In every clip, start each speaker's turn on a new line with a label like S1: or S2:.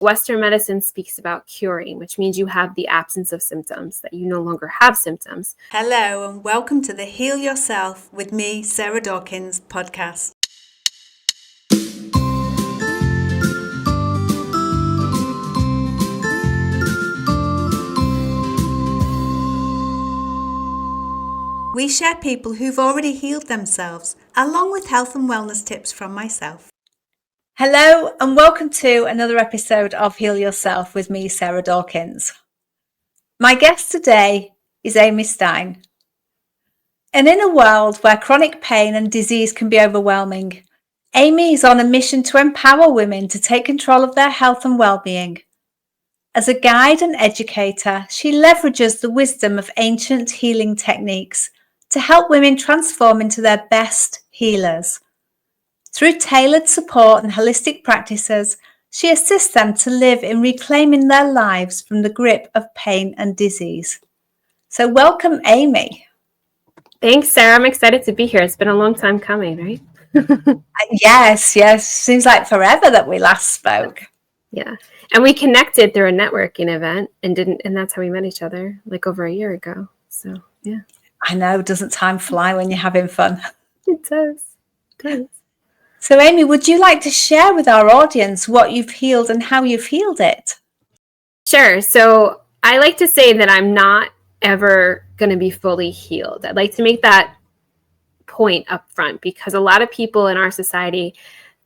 S1: Western medicine speaks about curing, which means you have the absence of symptoms, that you no longer have symptoms.
S2: Hello and welcome to the Heal Yourself with me, Sarah Dawkins podcast. We share people who've already healed themselves, along with health and wellness tips from myself. Hello and welcome to another episode of Heal Yourself with me, Sarah Dawkins. My guest today is Amy Stein. And in a world where chronic pain and disease can be overwhelming, Amy is on a mission to empower women to take control of their health and well-being. As a guide and educator, she leverages the wisdom of ancient healing techniques to help women transform into their best healers. Through tailored support and holistic practices, she assists them to live in reclaiming their lives from the grip of pain and disease. So welcome, Amy.
S1: Thanks, Sarah. I'm excited to be here. It's been a long time coming, right?
S2: Yes. Seems like forever that we last spoke.
S1: Yeah. And we connected through a networking event and that's how we met each other like over a year ago. So, yeah.
S2: I know. Doesn't time fly when you're having fun?
S1: It does.
S2: So, Amy, would you like to share with our audience what you've healed and how you've healed it?
S1: Sure. So I like to say that I'm not ever going to be fully healed. I'd like to make that point up front because a lot of people in our society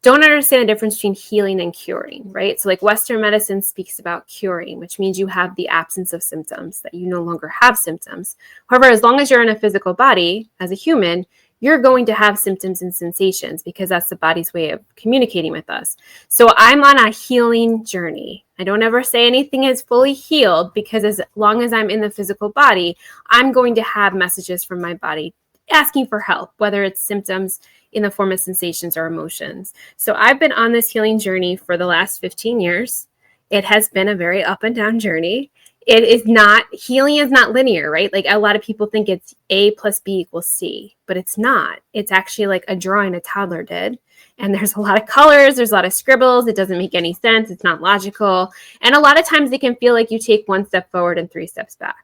S1: don't understand the difference between healing and curing, right? So like Western medicine speaks about curing, which means you have the absence of symptoms, that you no longer have symptoms. However, as long as you're in a physical body as a human, you're going to have symptoms and sensations because that's the body's way of communicating with us. So I'm on a healing journey. I don't ever say anything is fully healed because as long as I'm in the physical body, I'm going to have messages from my body asking for help, whether it's symptoms in the form of sensations or emotions. So I've been on this healing journey for the last 15 years. It has been a very up and down journey. Healing is not linear, right? Like a lot of people think it's A plus B equals C, but it's not. It's actually like a drawing a toddler did. And there's a lot of colors, there's a lot of scribbles. It doesn't make any sense. It's not logical. And a lot of times it can feel like you take one step forward and 3 steps back.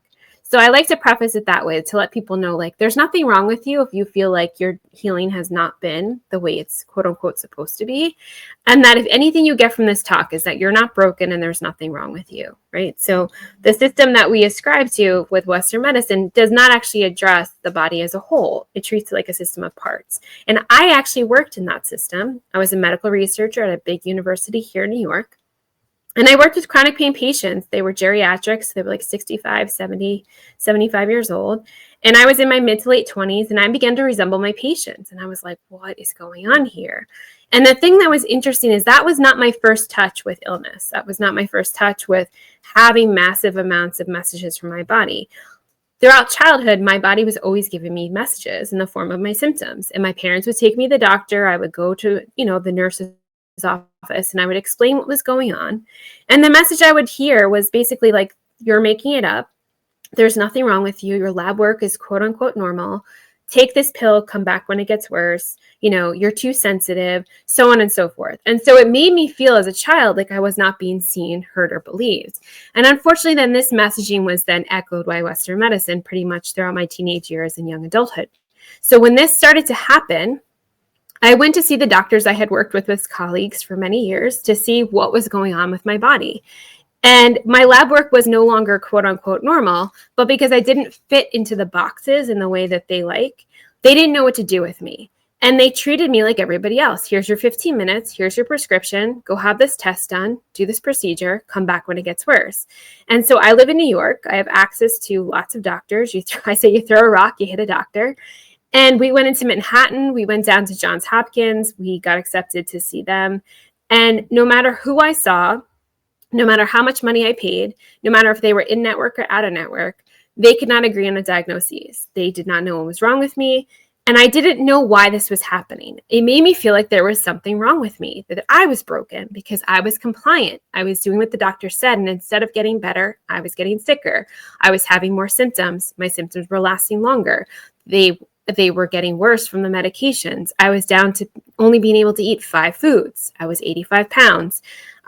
S1: So I like to preface it that way to let people know, like, there's nothing wrong with you if you feel like your healing has not been the way it's quote unquote supposed to be. And that if anything you get from this talk is that you're not broken and there's nothing wrong with you, right? So the system that we ascribe to with Western medicine does not actually address the body as a whole. It treats it like a system of parts. And I actually worked in that system. I was a medical researcher at a big university here in New York. And I worked with chronic pain patients. They were geriatrics. They were like 65, 70, 75 years old. And I was in my mid to late 20s and I began to resemble my patients. And I was like, what is going on here? And the thing that was interesting is that was not my first touch with illness. That was not my first touch with having massive amounts of messages from my body. Throughout childhood, my body was always giving me messages in the form of my symptoms. And my parents would take me to the doctor. I would go to, the nurse's office and I would explain what was going on. And the message I would hear was basically like, you're making it up. There's nothing wrong with you. Your lab work is quote unquote normal. Take this pill, come back when it gets worse. You're too sensitive, so on and so forth. And so it made me feel as a child like I was not being seen, heard, or believed. And unfortunately, then this messaging was then echoed by Western medicine pretty much throughout my teenage years and young adulthood. So when this started to happen, I went to see the doctors I had worked with as colleagues for many years to see what was going on with my body. And my lab work was no longer quote unquote normal, but because I didn't fit into the boxes in the way that they like, they didn't know what to do with me. And they treated me like everybody else. Here's your 15 minutes. Here's your prescription. Go have this test done. Do this procedure. Come back when it gets worse. And so I live in New York. I have access to lots of doctors. I say you throw a rock, you hit a doctor. And we went into Manhattan. We went down to Johns Hopkins. We got accepted to see them. And no matter who I saw, no matter how much money I paid, no matter if they were in network or out of network, they could not agree on a diagnosis. They did not know what was wrong with me. And I didn't know why this was happening. It made me feel like there was something wrong with me, that I was broken because I was compliant. I was doing what the doctor said. And instead of getting better, I was getting sicker. I was having more symptoms. My symptoms were lasting longer. They were getting worse from the medications. I was down to only being able to eat 5 foods. I was 85 pounds.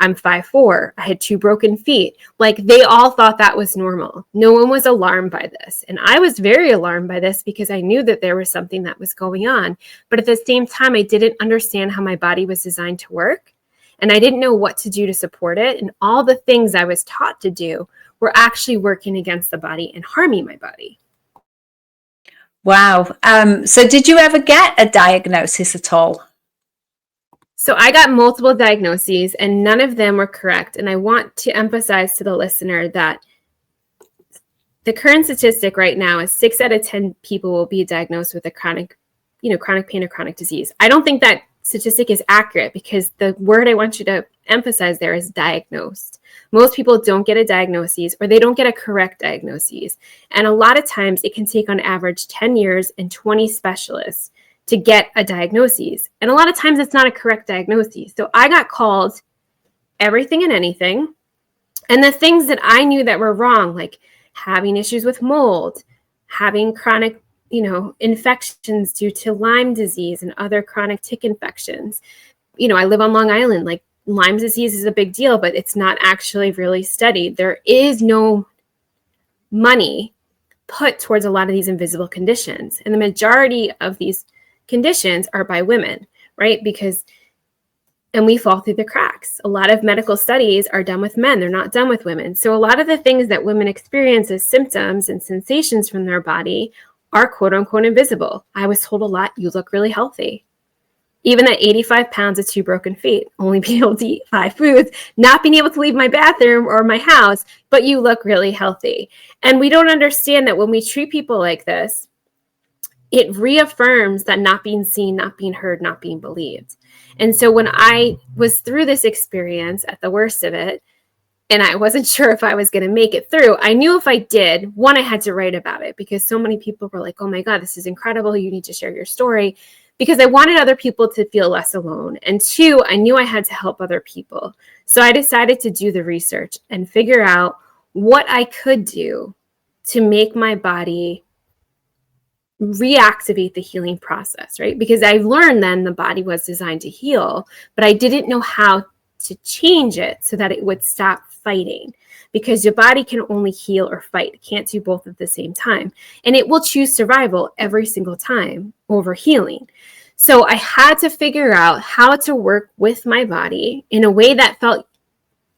S1: I'm 5'4". I had 2 broken feet. Like, they all thought that was normal. No one was alarmed by this. And I was very alarmed by this because I knew that there was something that was going on. But at the same time, I didn't understand how my body was designed to work. And I didn't know what to do to support it. And all the things I was taught to do were actually working against the body and harming my body.
S2: Wow. So did you ever get a diagnosis at all?
S1: So I got multiple diagnoses and none of them were correct. And I want to emphasize to the listener that the current statistic right now is 6 out of 10 people will be diagnosed with a chronic pain or chronic disease. I don't think that statistic is accurate because the word I want you to emphasize there is diagnosed. Most people don't get a diagnosis or they don't get a correct diagnosis. And a lot of times it can take on average 10 years and 20 specialists to get a diagnosis. And a lot of times it's not a correct diagnosis. So I got called everything and anything. And the things that I knew that were wrong, like having issues with mold, having chronic, infections due to Lyme disease and other chronic tick infections. I live on Long Island, like Lyme disease is a big deal, but it's not actually really studied. There is no money put towards a lot of these invisible conditions. And the majority of these conditions are by women, right? And we fall through the cracks. A lot of medical studies are done with men. They're not done with women. So a lot of the things that women experience as symptoms and sensations from their body are quote unquote invisible. I was told a lot, you look really healthy. Even at 85 pounds of 2 broken feet, only being able to eat 5 foods, not being able to leave my bathroom or my house, but you look really healthy. And we don't understand that when we treat people like this, it reaffirms that not being seen, not being heard, not being believed. And so when I was through this experience at the worst of it, and I wasn't sure if I was going to make it through, I knew if I did, one, I had to write about it because so many people were like, oh my God, this is incredible. You need to share your story, because I wanted other people to feel less alone. And 2, I knew I had to help other people. So I decided to do the research and figure out what I could do to make my body reactivate the healing process, right? Because I learned then the body was designed to heal, but I didn't know how to change it so that it would stop fighting, because your body can only heal or fight. It can't do both at the same time. And it will choose survival every single time over healing. So I had to figure out how to work with my body in a way that felt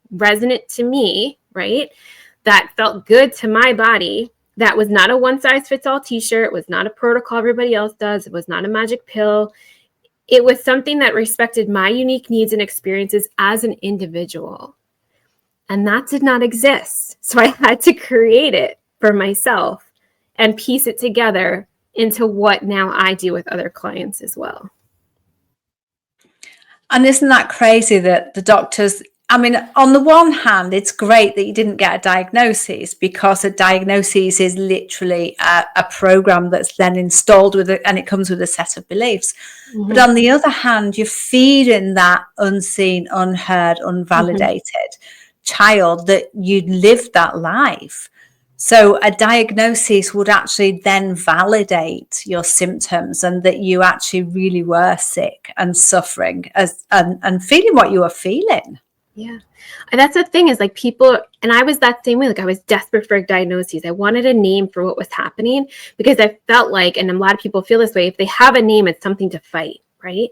S1: resonant to me, right? That felt good to my body. That was not a one-size-fits-all t-shirt. It was not a protocol everybody else does. It was not a magic pill. It was something that respected my unique needs and experiences as an individual. And that did not exist. So I had to create it for myself and piece it together into what now I do with other clients as well.
S2: And isn't that crazy that the doctors, I mean, on the one hand, it's great that you didn't get a diagnosis, because a diagnosis is literally a program that's then installed with it, and it comes with a set of beliefs. Mm-hmm. But on the other hand, you're feeding that unseen, unheard, unvalidated child that you'd lived that life. So a diagnosis would actually then validate your symptoms and that you actually really were sick and suffering and feeling what you were feeling.
S1: Yeah. And that's the thing is, like, people, and I was that same way. Like, I was desperate for a diagnosis. I wanted a name for what was happening, because I felt like, and a lot of people feel this way, if they have a name, it's something to fight, right?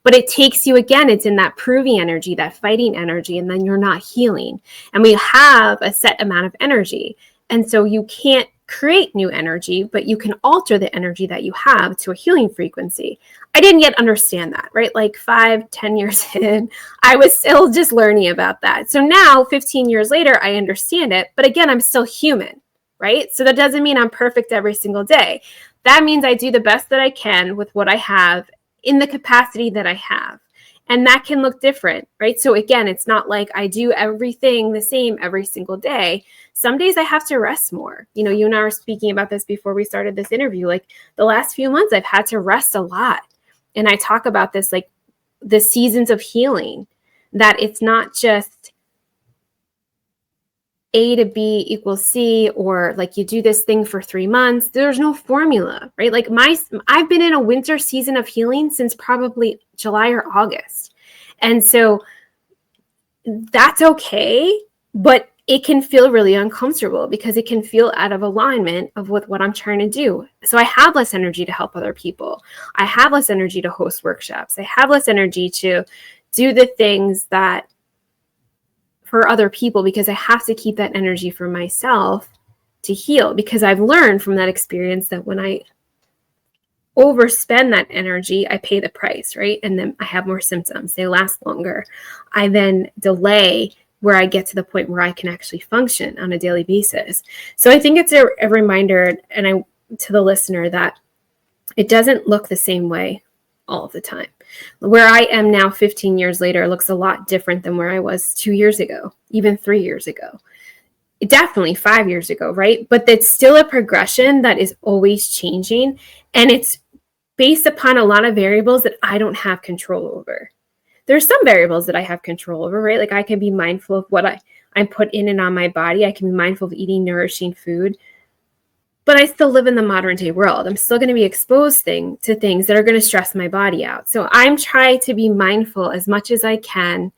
S1: But it takes you, again, it's in that proving energy, that fighting energy, and then you're not healing. And we have a set amount of energy. And so you can't create new energy, but you can alter the energy that you have to a healing frequency. I didn't yet understand that, right? Like 5-10 years in, I was still just learning about that. So now 15 years later, I understand it. But again, I'm still human, right? So that doesn't mean I'm perfect every single day. That means I do the best that I can with what I have in the capacity that I have. And that can look different, right? So again, it's not like I do everything the same every single day. Some days I have to rest more. You know, you and I were speaking about this before we started this interview. Like, the last few months, I've had to rest a lot. And I talk about this, like the seasons of healing, that it's not just A to B equals C, or like you do this thing for 3 months. There's no formula, right? Like I've been in a winter season of healing since probably July or August. And so that's okay, but it can feel really uncomfortable because it can feel out of alignment of with what I'm trying to do. So I have less energy to help other people. I have less energy to host workshops. I have less energy to do the things that for other people because I have to keep that energy for myself to heal, because I've learned from that experience that when I overspend that energy, I pay the price, right? And then I have more symptoms. They last longer. I then delay where I get to the point where I can actually function on a daily basis. So I think it's a reminder, and to the listener, that it doesn't look the same way all of the time. Where I am now 15 years later looks a lot different than where I was 2 years ago, even 3 years ago. Definitely 5 years ago, right? But it's still a progression that is always changing. And it's based upon a lot of variables that I don't have control over. There's some variables that I have control over, right? Like I can be mindful of what I put in and on my body. I can be mindful of eating nourishing food. But I still live in the modern day world. I'm still going to be exposed to things that are going to stress my body out. So I'm trying to be mindful as much as I can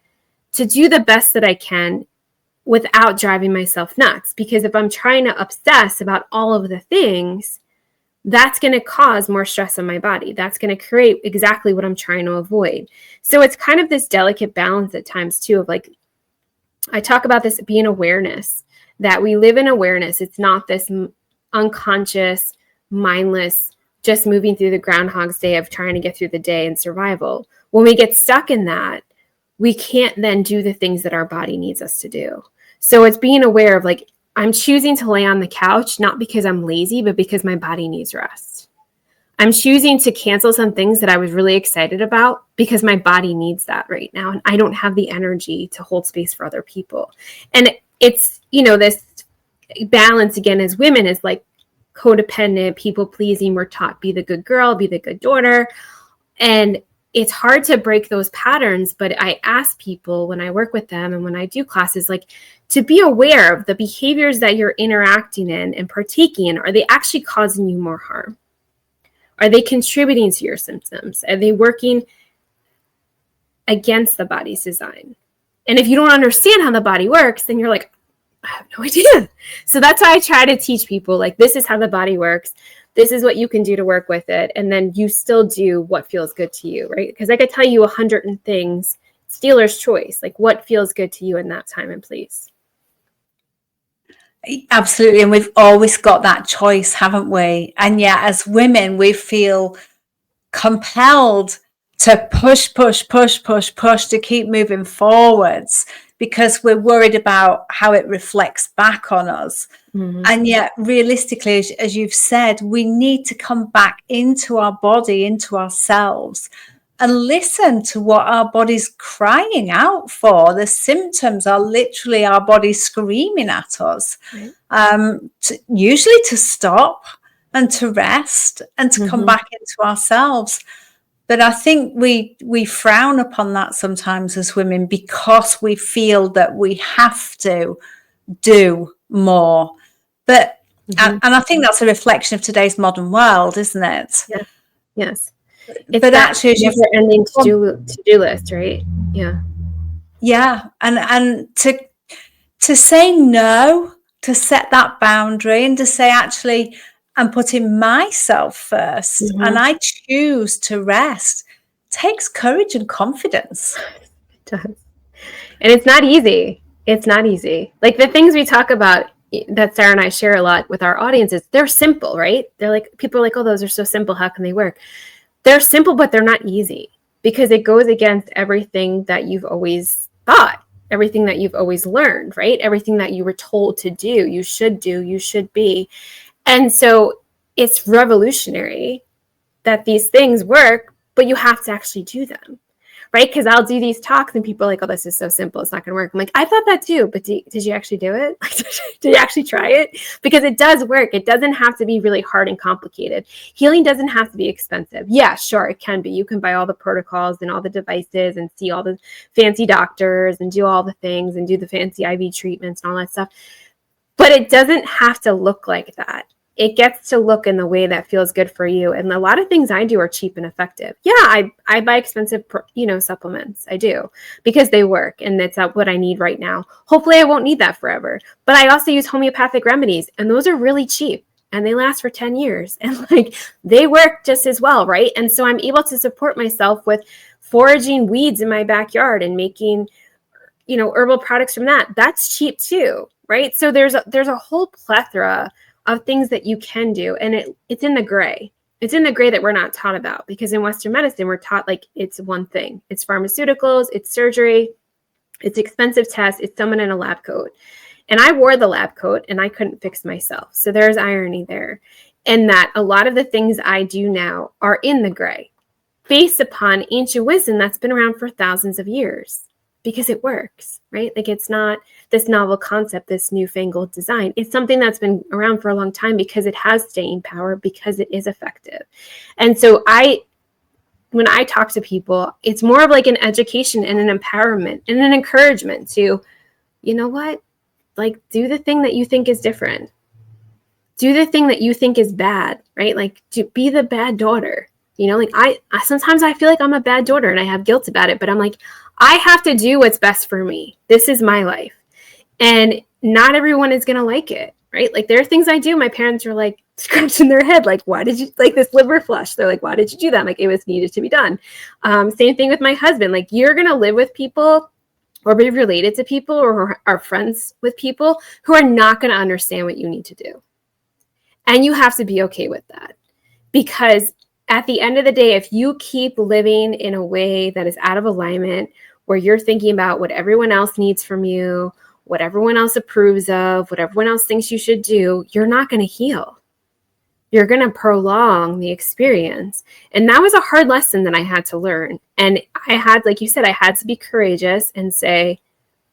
S1: to do the best that I can without driving myself nuts. Because if I'm trying to obsess about all of the things, that's going to cause more stress on my body. That's going to create exactly what I'm trying to avoid. So it's kind of this delicate balance at times too, of like, I talk about this being awareness, that we live in awareness. It's not this unconscious, mindless, just moving through the Groundhog's Day of trying to get through the day and survival. When we get stuck in that, we can't then do the things that our body needs us to do. So it's being aware of like, I'm choosing to lay on the couch, not because I'm lazy, but because my body needs rest. I'm choosing to cancel some things that I was really excited about because my body needs that right now. And I don't have the energy to hold space for other people. And it's, this balance again as women is like codependent, people pleasing. We're taught, be the good girl, be the good daughter. And it's hard to break those patterns, but I ask people when I work with them and when I do classes, like, to be aware of the behaviors that you're interacting in and partaking in. Are they actually causing you more harm? Are they contributing to your symptoms? Are they working against the body's design? And if you don't understand how the body works, then you're like, I have no idea. So that's why I try to teach people, like, this is how the body works. This is what you can do to work with it. And then you still do what feels good to you, right? Because I could tell you 100 things. It's dealer's choice, like what feels good to you in that time and place.
S2: Absolutely. And we've always got that choice, haven't we? And yet as women, we feel compelled to push to keep moving forwards because we're worried about how it reflects back on us. Mm-hmm. And yet realistically, as you've said, we need to come back into our body, into ourselves, and listen to what our body's crying out for. The symptoms are literally our body screaming at us, right. Usually to stop and to rest and to come back into ourselves. But I think we frown upon that sometimes as women because we feel that we have to do more. But and I think that's a reflection of today's modern world, isn't it?
S1: Yeah. Yes. It's
S2: but actually,
S1: never-ending to-do list, right? Yeah.
S2: Yeah, and to say no, to set that boundary, and to say actually, I'm putting myself first, and I choose to rest. Takes courage and confidence.
S1: It does, and it's not easy. It's not easy. Like the things we talk about that Sarah and I share a lot with our audiences, they're simple, right? They're like, people are like, oh, those are so simple. How can they work? They're simple, but they're not easy because it goes against everything that you've always thought, everything that you've always learned, right? Everything that you were told to do, you should be. And so it's revolutionary that these things work, but you have to actually do them, right? Because I'll do these talks and people are like, oh, this is so simple. It's not going to work. I'm like, I thought that too, but did you actually do it? Did you actually try it? Because it does work. It doesn't have to be really hard and complicated. Healing doesn't have to be expensive. Yeah, sure, it can be. You can buy all the protocols and all the devices and see all the fancy doctors and do all the things and do the fancy IV treatments and all that stuff. But it doesn't have to look like that. it gets to look in the way that feels good for you. And a lot of things I do are cheap and effective. Yeah, I buy expensive, supplements. I do, because they work and that's what I need right now. Hopefully I won't need that forever. But I also use homeopathic remedies, and those are really cheap and they last for 10 years and they work just as well, right? And so I'm able to support myself with foraging weeds in my backyard and making, herbal products from that. That's cheap too, right? So there's a whole plethora of things that you can do. And it's in the gray. It's in the gray that we're not taught about, because in Western medicine, we're taught it's one thing. It's pharmaceuticals, it's surgery, it's expensive tests, it's someone in a lab coat. And I wore the lab coat and I couldn't fix myself. So there's irony there. And that a lot of the things I do now are in the gray, based upon ancient wisdom that's been around for thousands of years, because it works, right? It's not this novel concept, this newfangled design. It's something that's been around for a long time because it has staying power, because it is effective. And so when I talk to people, it's more of an education and an empowerment and an encouragement to, you know what? Do the thing that you think is different. Do the thing that you think is bad, right? To be the bad daughter. I sometimes I feel like I'm a bad daughter and I have guilt about it, but I'm I have to do what's best for me. This is my life. And not everyone is going to like it, right? There are things I do. My parents are scratching their head. Why did you this liver flush? They're why did you do that? It was needed to be done. Same thing with my husband. You're going to live with people or be related to people or are friends with people who are not going to understand what you need to do. And you have to be okay with that, because at the end of the day, if you keep living in a way that is out of alignment, where you're thinking about what everyone else needs from you, what everyone else approves of, what everyone else thinks you should do, you're not going to heal. You're going to prolong the experience. And that was a hard lesson that I had to learn. And I had, like you said, I had to be courageous and say,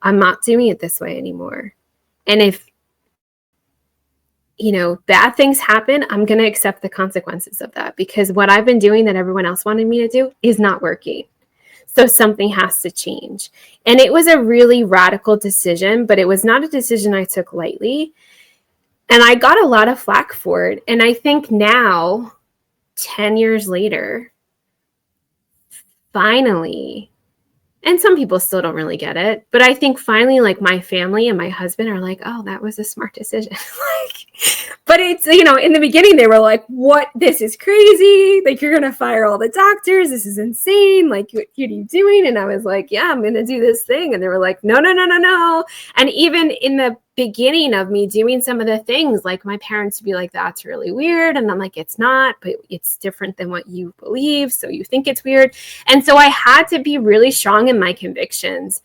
S1: I'm not doing it this way anymore. And if bad things happen, I'm going to accept the consequences of that, because what I've been doing that everyone else wanted me to do is not working. So something has to change. And it was a really radical decision, but it was not a decision I took lightly. And I got a lot of flack for it. And I think now, 10 years later, finally, and some people still don't really get it, but I think finally, my family and my husband are oh, that was a smart decision. But it's, in the beginning, they were what? This is crazy. You're going to fire all the doctors. This is insane. What are you doing? And I was yeah, I'm going to do this thing. And they were no. And even in the beginning of me doing some of the things, my parents would be that's really weird. And I'm it's not, but it's different than what you believe. So you think it's weird. And so I had to be really strong in my convictions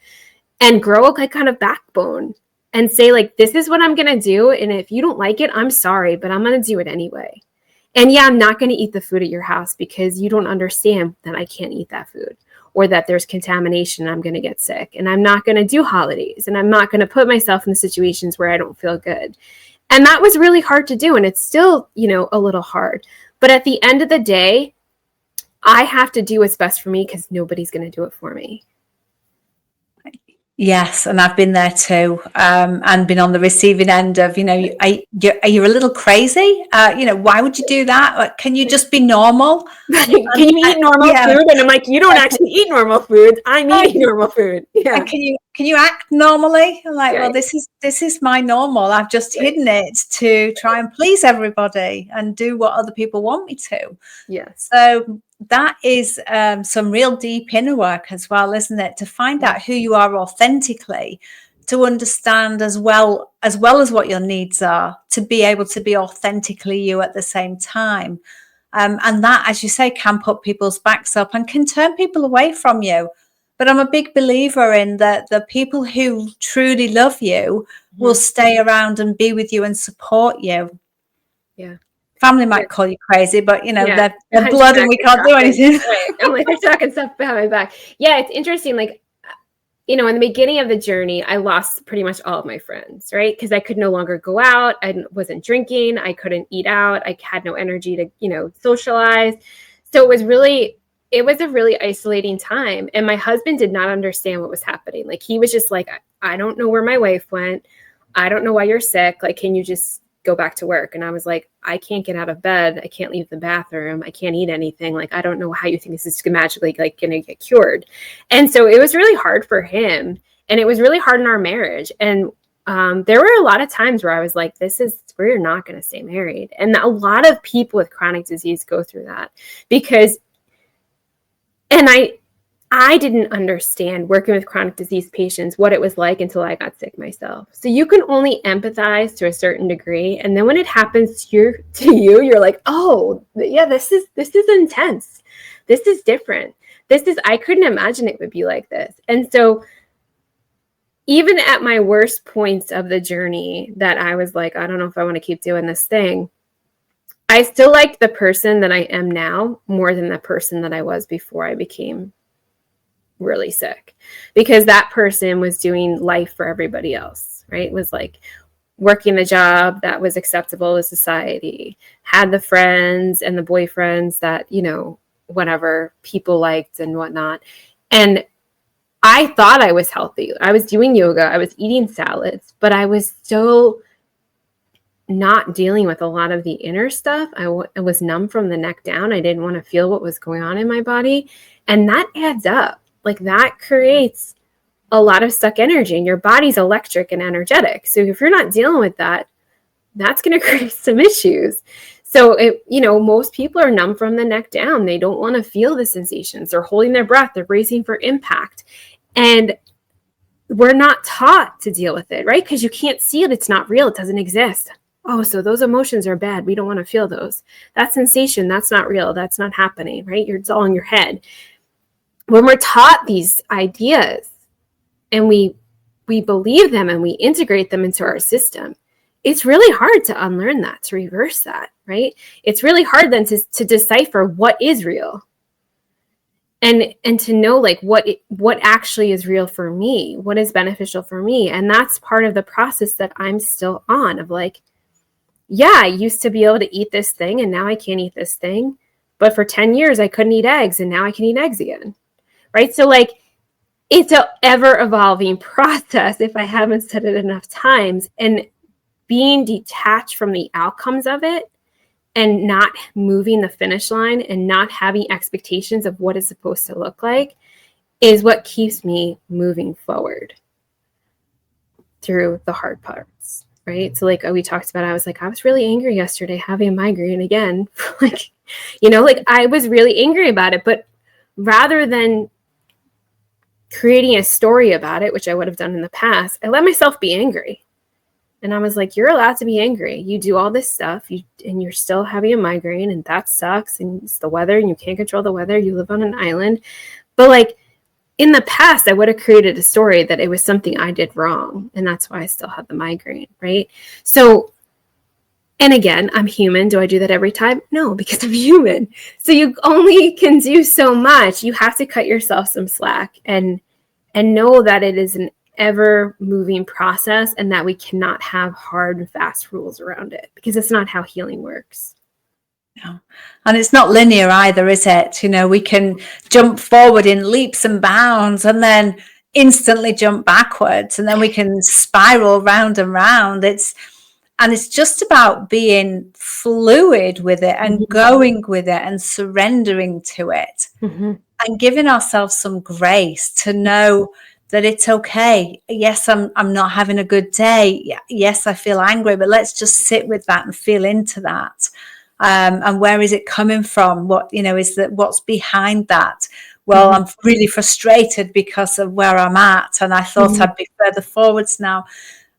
S1: and grow a kind of backbone and say this is what I'm going to do. And if you don't like it, I'm sorry, but I'm going to do it anyway. And yeah, I'm not going to eat the food at your house because you don't understand that I can't eat that food, or that there's contamination and I'm going to get sick. And I'm not going to do holidays, and I'm not going to put myself in situations where I don't feel good. And that was really hard to do. And it's still, a little hard. But at the end of the day, I have to do what's best for me, because nobody's going to do it for me.
S2: Yes, and I've been there too, and been on the receiving end of, are you a little crazy? Why would you do that? Can you just be normal?
S1: Can you eat normal food? And I'm you don't actually eat normal food. I'm eating normal food. Yeah.
S2: And can you act normally? I'm
S1: right.
S2: Well, this is my normal. I've just hidden it to try and please everybody and do what other people want me to.
S1: Yes.
S2: So that is some real deep inner work as well, isn't it? To find out who you are authentically, to understand as well as what your needs are, to be able to be authentically you at the same time. And that, as you say, can put people's backs up and can turn people away from you. But I'm a big believer in that the people who truly love you will stay around and be with you and support you.
S1: Yeah.
S2: Family might call you crazy, but they're blood and we can't do anything.
S1: Right. I'm they're talking stuff behind my back. Yeah, it's interesting. In the beginning of the journey, I lost pretty much all of my friends, right? Because I could no longer go out. I wasn't drinking. I couldn't eat out. I had no energy to, socialize. So it was a really isolating time. And my husband did not understand what was happening. He was just I don't know where my wife went. I don't know why you're sick. Can you just go back to work. And I was like, I can't get out of bed. I can't leave the bathroom. I can't eat anything. Like, I don't know how you think this is magically like going to get cured. And so it was really hard for him. And it was really hard in our marriage. And there were a lot of times where I was like, we're not going to stay married. And a lot of people with chronic disease go through that because, and I didn't understand working with chronic disease patients, what it was like until I got sick myself. So you can only empathize to a certain degree. And then when it happens to you, you're like, oh yeah, this is intense. This is different. I couldn't imagine it would be like this. And so even at my worst points of the journey that I was like, I don't know if I want to keep doing this thing, I still liked the person that I am now more than the person that I was before I became really sick, because that person was doing life for everybody else, right? It was like working the job that was acceptable to society, had the friends and the boyfriends that, whatever people liked and whatnot. And I thought I was healthy. I was doing yoga. I was eating salads, but I was still not dealing with a lot of the inner stuff. I was numb from the neck down. I didn't want to feel what was going on in my body. And that adds up. Like, that creates a lot of stuck energy, and your body's electric and energetic. So if you're not dealing with that, that's going to create some issues. So most people are numb from the neck down. They don't want to feel the sensations. They're holding their breath. They're bracing for impact. And we're not taught to deal with it, right? Because you can't see it. It's not real. It doesn't exist. Oh, so those emotions are bad. We don't want to feel those. That sensation, that's not real. That's not happening, right? It's all in your head. When we're taught these ideas and we believe them and we integrate them into our system, it's really hard to unlearn that, to reverse that, right? It's really hard then to decipher what is real. And to know like what actually is real for me, what is beneficial for me. And that's part of the process that I'm still on, of like, yeah, I used to be able to eat this thing and now I can't eat this thing. But for 10 years, I couldn't eat eggs and now I can eat eggs again, right? So like, it's an ever evolving process, if I haven't said it enough times. And being detached from the outcomes of it, and not moving the finish line and not having expectations of what it's supposed to look like, is what keeps me moving forward through the hard parts, right? So like we talked about, I was really angry yesterday having a migraine again. I was really angry about it, but rather than creating a story about it, which I would have done in the past, I let myself be angry. And I was like, you're allowed to be angry. You do all this stuff and you're still having a migraine, and that sucks. And it's the weather and you can't control the weather. You live on an island. But like in the past, I would have created a story that it was something I did wrong. And that's why I still had the migraine, right? So, and again, I'm human. Do I do that every time? No, because I'm human. So you only can do so much. You have to cut yourself some slack and know that it is an ever moving process, and that we cannot have hard and fast rules around it, because it's not how healing works.
S2: No. And it's not linear either, is it? We can jump forward in leaps and bounds and then instantly jump backwards, and then we can spiral round and round. It's just about being fluid with it and going with it and surrendering to it, and giving ourselves some grace to know that it's okay. Yes, I'm not having a good day. Yes, I feel angry, but let's just sit with that and feel into that. And where is it coming from? What, is that, what's behind that? Well, I'm really frustrated because of where I'm at, and I thought I'd be further forwards now.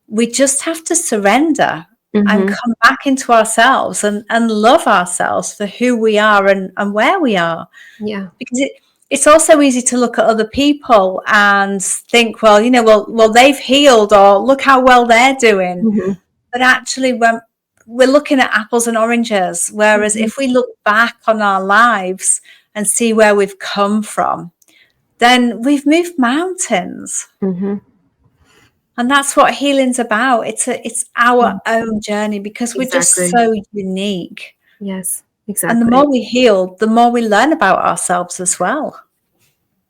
S2: We just have to surrender and come back into ourselves and love ourselves for who we are and where we are.
S1: Yeah.
S2: Because it's also easy to look at other people and think, well, they've healed, or look how well they're doing. But actually, when we're looking at apples and oranges, whereas if we look back on our lives and see where we've come from, then we've moved mountains. And that's what healing's about. It's our own journey, because we're just so unique.
S1: Yes. Exactly.
S2: And the more we heal, the more we learn about ourselves as well.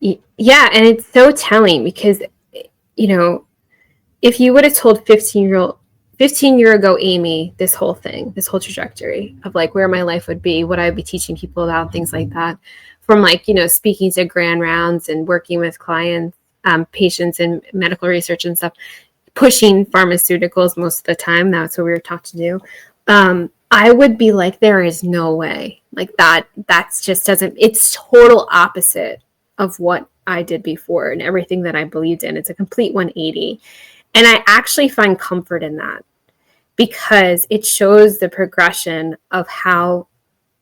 S1: Yeah. And it's so telling, because, if you would have told 15-year-old 15-year ago Amy, this whole trajectory of like where my life would be, what I would be teaching people about, things like that, from like, speaking to grand rounds and working with clients, patients in medical research and stuff, pushing pharmaceuticals most of the time. That's what we were taught to do. I would be like, there is no way. Like that's just doesn't, it's total opposite of what I did before and everything that I believed in. It's a complete 180. And I actually find comfort in that because it shows the progression of how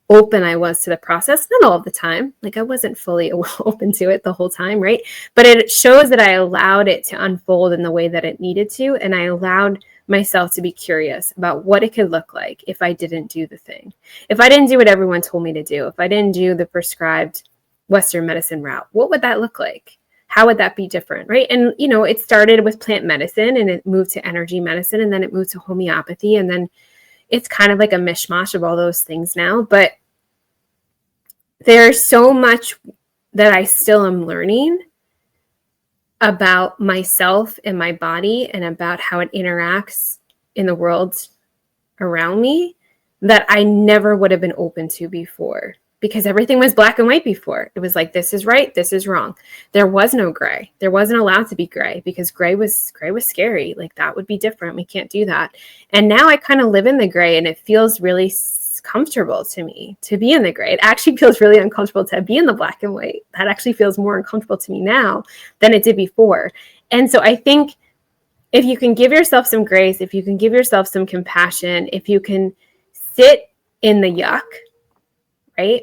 S1: open I was to the process. Not all of the time. Like I wasn't fully open to it the whole time, right? But it shows that I allowed it to unfold in the way that it needed to. And I allowed myself to be curious about what it could look like if I didn't do the thing. If I didn't do what everyone told me to do, if I didn't do the prescribed Western medicine route, what would that look like? How would that be different, right? And, it started with plant medicine and it moved to energy medicine and then it moved to homeopathy. And then it's kind of like a mishmash of all those things now. But there's so much that I still am learning about myself and my body and about how it interacts in the world around me that I never would have been open to before because everything was black and white before. It was like, this is right, this is wrong. There was no gray. There wasn't allowed to be gray because gray was scary. Like that would be different. We can't do that. And now I kind of live in the gray and it feels really comfortable to me to be in the gray. It actually feels really uncomfortable to be in the black and white. That actually feels more uncomfortable to me now than it did before. And so I think if you can give yourself some grace, if you can give yourself some compassion, if you can sit in the yuck, right?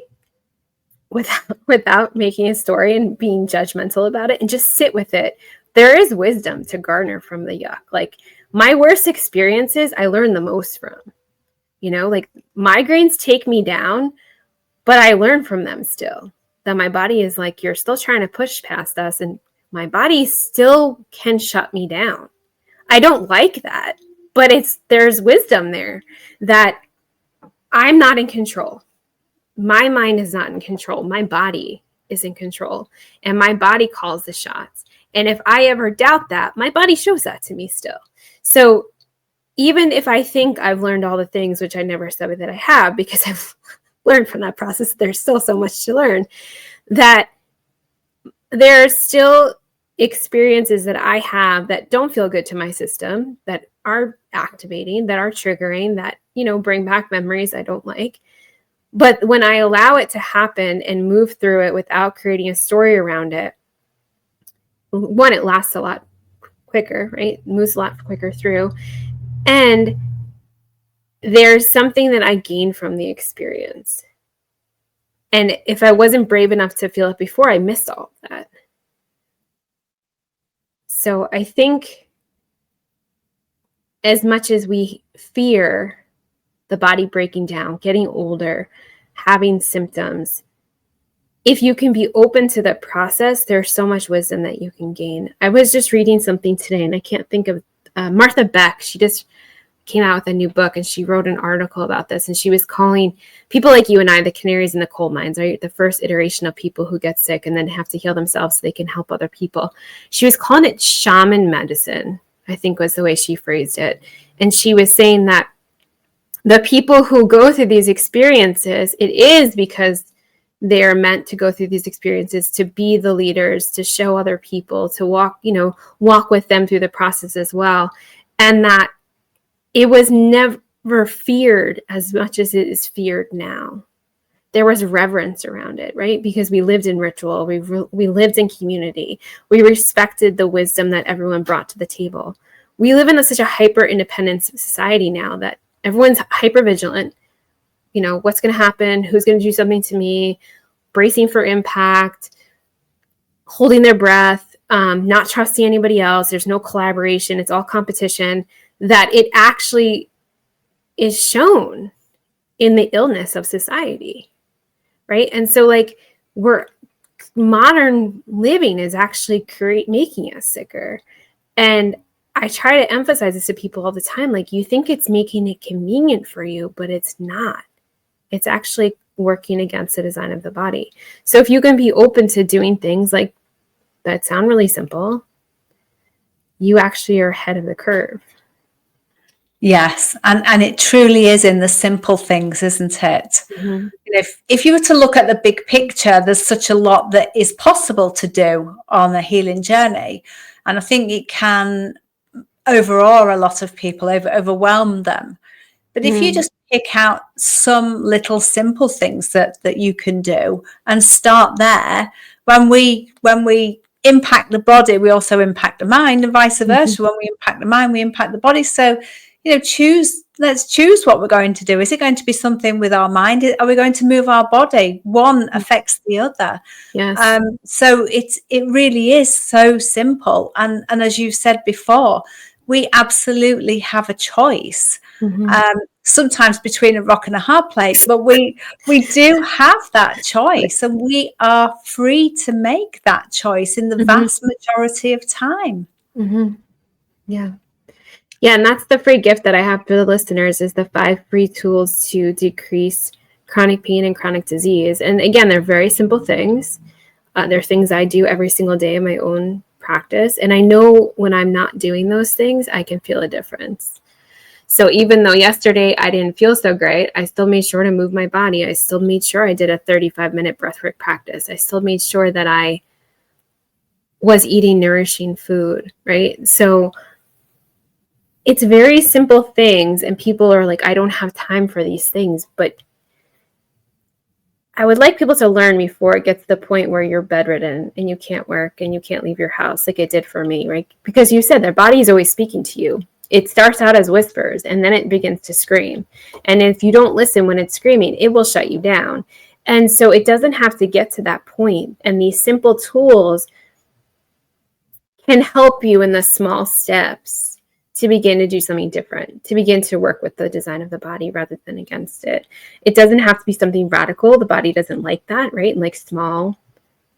S1: Without making a story and being judgmental about it and just sit with it, there is wisdom to garner from the yuck. Like my worst experiences, I learn the most from. Like migraines take me down, but I learn from them still. That my body is like, you're still trying to push past us, and my body still can shut me down. I don't like that, but there's wisdom there that I'm not in control. My mind is not in control. My body is in control, and my body calls the shots. And if I ever doubt that, my body shows that to me still. So even if I think I've learned all the things, which I never said that I have, because I've learned from that process, there's still so much to learn, that there are still experiences that I have that don't feel good to my system, that are activating, that are triggering, that, bring back memories I don't like. But when I allow it to happen and move through it without creating a story around it, one, it lasts a lot quicker, right? It moves a lot quicker through. And there's something that I gain from the experience. And if I wasn't brave enough to feel it before, I missed all of that. So I think as much as we fear the body breaking down, getting older, having symptoms, if you can be open to the process, there's so much wisdom that you can gain. I was just reading something today, and I can't think of Martha Beck. She just came out with a new book, and she wrote an article about this, and she was calling people like you and I the canaries in the coal mines, right? The first iteration of people who get sick and then have to heal themselves so they can help other people. She was calling it shaman medicine, I think was the way she phrased it. And she was saying that the people who go through these experiences, it is because they're meant to go through these experiences to be the leaders, to show other people, to walk with them through the process as well. And that it was never feared as much as it is feared now. There was reverence around it, right? Because we lived in ritual, we lived in community, we respected the wisdom that everyone brought to the table. We live in such a hyper-independent society now that everyone's hyper-vigilant. What's going to happen? Who's going to do something to me? Bracing for impact, holding their breath, not trusting anybody else. There's no collaboration. It's all competition. That it actually is shown in the illness of society, right? And so modern living is actually making us sicker. And I try to emphasize this to people all the time. Like, you think it's making it convenient for you, but it's not. It's actually working against the design of the body. So if you can be open to doing things like that sound really simple, you actually are ahead of the curve.
S2: Yes, and it truly is in the simple things, isn't it?
S1: Mm-hmm.
S2: If you were to look at the big picture, there's such a lot that is possible to do on a healing journey, and I think it can overawe a lot of people, overwhelm them. But if you just pick out some little simple things that you can do and start there, when we impact the body, we also impact the mind, and vice versa. When we impact the mind, we impact the body. So, let's choose what we're going to do. Is it going to be something with our mind? Are we going to move our body? One affects the other.
S1: Yes.
S2: So it really is so simple. And as you said before, we absolutely have a choice. Sometimes between a rock and a hard place, but we do have that choice, and we are free to make that choice in the vast majority of time.
S1: Yeah. Yeah, and that's the free gift that I have for the listeners, is the 5 free tools to decrease chronic pain and chronic disease. And again, they're very simple things. They're things I do every single day in my own practice. And I know when I'm not doing those things, I can feel a difference. So even though yesterday I didn't feel so great, I still made sure to move my body. I still made sure I did a 35-minute breathwork practice. I still made sure that I was eating nourishing food, right? So it's very simple things, and people are like, I don't have time for these things. But I would like people to learn before it gets to the point where you're bedridden and you can't work and you can't leave your house, like it did for me, right? Because you said their body is always speaking to you. It starts out as whispers and then it begins to scream. And if you don't listen when it's screaming, it will shut you down. And so it doesn't have to get to that point. And these simple tools can help you in the small steps to begin to do something different, to begin to work with the design of the body rather than against it. It doesn't have to be something radical. The body doesn't like that, right? It likes small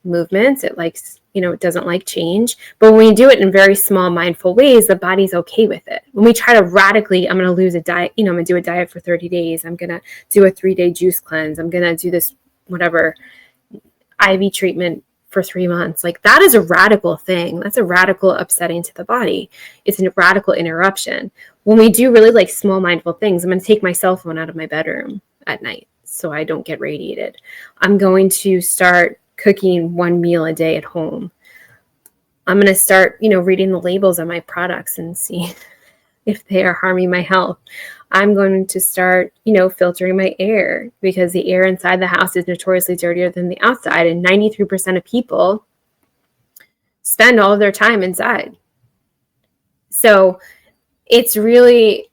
S1: movements. It likes, it doesn't like change. But when we do it in very small, mindful ways, the body's okay with it. When we try to radically, I'm going to lose a diet, I'm going to do a diet for 30 days. I'm going to do a 3-day juice cleanse. I'm going to do this, whatever, IV treatment for 3 months. Like, that is a radical thing. That's a radical upsetting to the body. It's a radical interruption. When we do really like small mindful things, I'm going to take my cell phone out of my bedroom at night so I don't get radiated. I'm going to start cooking 1 meal a day at home. I'm going to start, reading the labels on my products and see if they are harming my health. I'm going to start, filtering my air, because the air inside the house is notoriously dirtier than the outside. And 93% of people spend all of their time inside. So it's really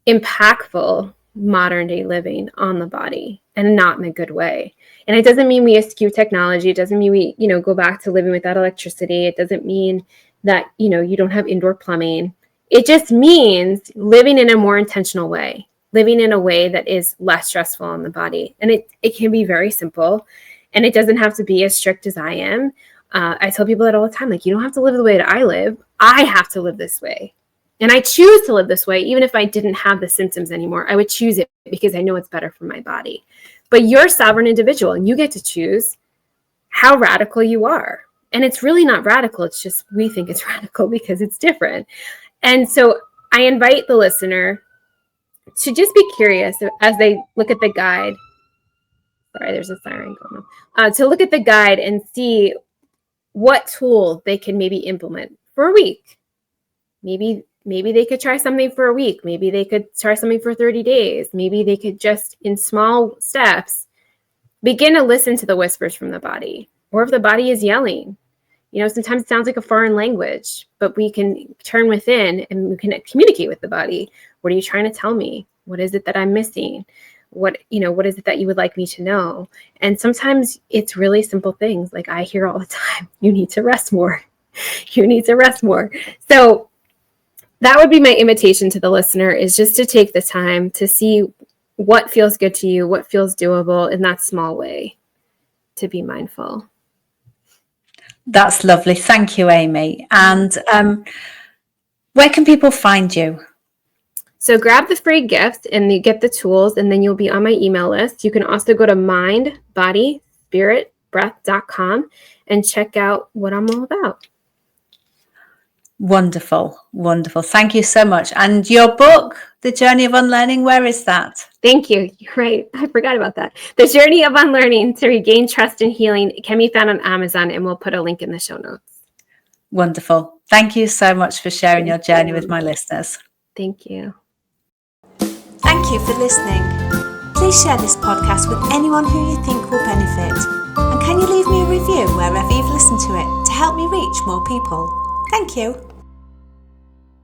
S1: impactful modern day living on the body, and not in a good way. And it doesn't mean we eschew technology. It doesn't mean we, go back to living without electricity. It doesn't mean that, you don't have indoor plumbing. It just means living in a more intentional way, living in a way that is less stressful on the body. And it can be very simple, and it doesn't have to be as strict as I am. I tell people that all the time, like, you don't have to live the way that I live. I have to live this way. And I choose to live this way. Even if I didn't have the symptoms anymore, I would choose it because I know it's better for my body. But you're a sovereign individual, and you get to choose how radical you are. And it's really not radical. It's just, we think it's radical because it's different. And so I invite the listener to just be curious as they look at the guide. Sorry, there's a siren going on. To look at the guide and see what tool they can maybe implement for a week. Maybe they could try something for a week. Maybe they could try something for 30 days. Maybe they could just, in small steps, begin to listen to the whispers from the body. Or if the body is yelling, sometimes it sounds like a foreign language, but we can turn within and we can communicate with the body. What are you trying to tell me? What is it that I'm missing? What is it that you would like me to know? And sometimes it's really simple things. Like, I hear all the time, you need to rest more. You need to rest more. So that would be my invitation to the listener, is just to take the time to see what feels good to you, what feels doable in that small way, to be mindful.
S2: That's lovely. Thank you, Amy. And where can people find you?
S1: So grab the free gift and you get the tools, and then you'll be on my email list. You can also go to mindbodyspiritbreath.com and check out what I'm all about.
S2: Wonderful, wonderful. Thank you so much. And your book, The Journey of Unlearning, where is that?
S1: Thank you. You're right. I forgot about that. The Journey of Unlearning to Regain Trust and Healing can be found on Amazon, and we'll put a link in the show notes.
S2: Wonderful. Thank you so much for sharing your journey with my listeners.
S1: Thank you.
S2: Thank you for listening. Please share this podcast with anyone who you think will benefit. And can you leave me a review wherever you've listened to it to help me reach more people? Thank you.